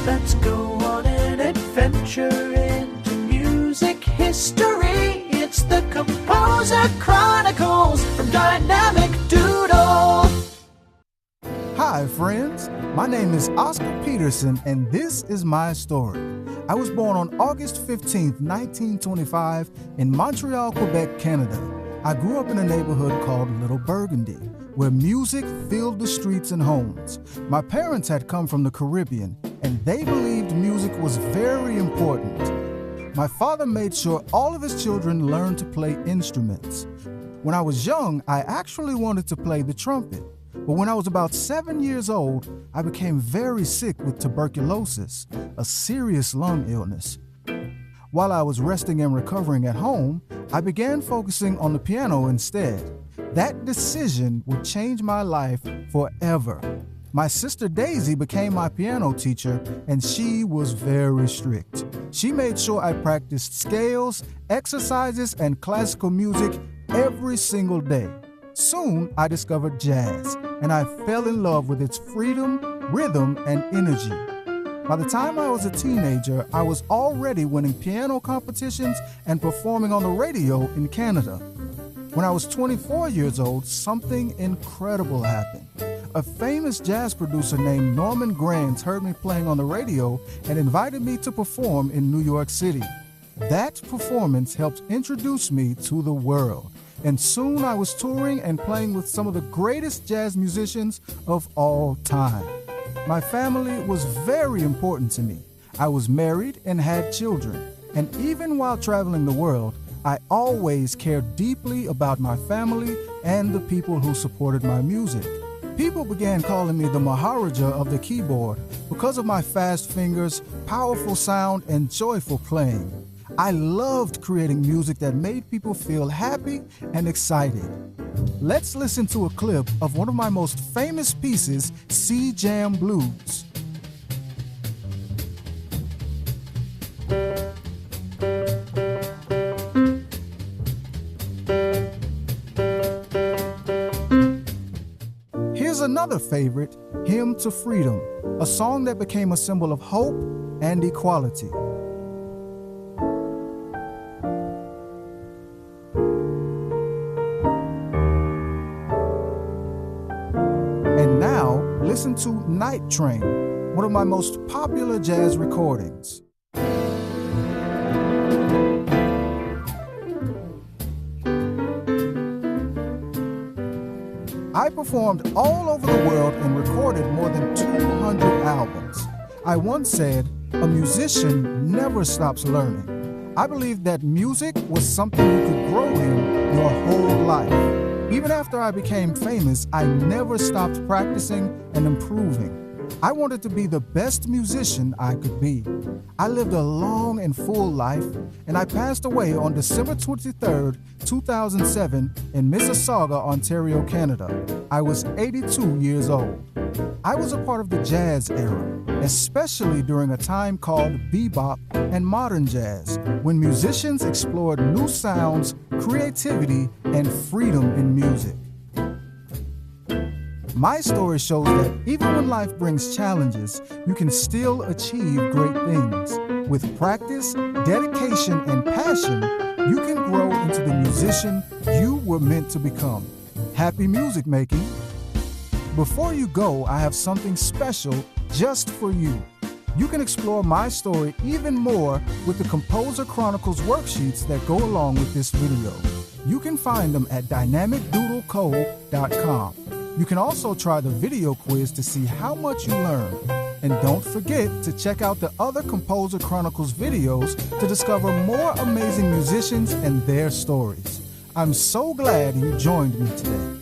Let's go on an adventure into music history. It's the Composer Chronicles from Dynamic Doodle. Hi, friends. My name is Oscar Peterson, and this is my story. I was born on August 15th, 1925, in Montreal, Quebec, Canada. I grew up in a neighborhood called Little Burgundy, where music filled the streets and homes. My parents had come from the Caribbean, and they believed music was very important. My father made sure all of his children learned to play instruments. When I was young, I actually wanted to play the trumpet. But when I was about 7 years old, I became very sick with tuberculosis, a serious lung illness. While I was resting and recovering at home, I began focusing on the piano instead. That decision would change my life forever. My sister Daisy became my piano teacher, and she was very strict. She made sure I practiced scales, exercises, and classical music every single day. Soon, I discovered jazz, and I fell in love with its freedom, rhythm, and energy. By the time I was a teenager, I was already winning piano competitions and performing on the radio in Canada. When I was 24 years old, something incredible happened. A famous jazz producer named Norman Granz heard me playing on the radio and invited me to perform in New York City. That performance helped introduce me to the world. And soon I was touring and playing with some of the greatest jazz musicians of all time. My family was very important to me. I was married and had children. And even while traveling the world, I always cared deeply about my family and the people who supported my music. People began calling me the Maharaja of the keyboard because of my fast fingers, powerful sound, and joyful playing. I loved creating music that made people feel happy and excited. Let's listen to a clip of one of my most famous pieces, Sea Jam Blues. Here's another favorite, Hymn to Freedom, a song that became a symbol of hope and equality. And now, listen to Night Train, one of my most popular jazz recordings. I performed all over the world and recorded more than 200 albums. I once said, a musician never stops learning. I believed that music was something you could grow in your whole life. Even after I became famous, I never stopped practicing and improving. I wanted to be the best musician I could be. I lived a long and full life, and I passed away on December 23rd, 2007 in Mississauga, Ontario, Canada. I was 82 years old. I was a part of the jazz era, especially during a time called bebop and modern jazz, when musicians explored new sounds, creativity, and freedom in music. My story shows that even when life brings challenges, you can still achieve great things. With practice, dedication, and passion, you can grow into the musician you were meant to become. Happy music making! Before you go, I have something special just for you. You can explore my story even more with the Composer Chronicles worksheets that go along with this video. You can find them at dynamicdoodleco.com. You can also try the video quiz to see how much you learned. And don't forget to check out the other Composer Chronicles videos to discover more amazing musicians and their stories. I'm so glad you joined me today.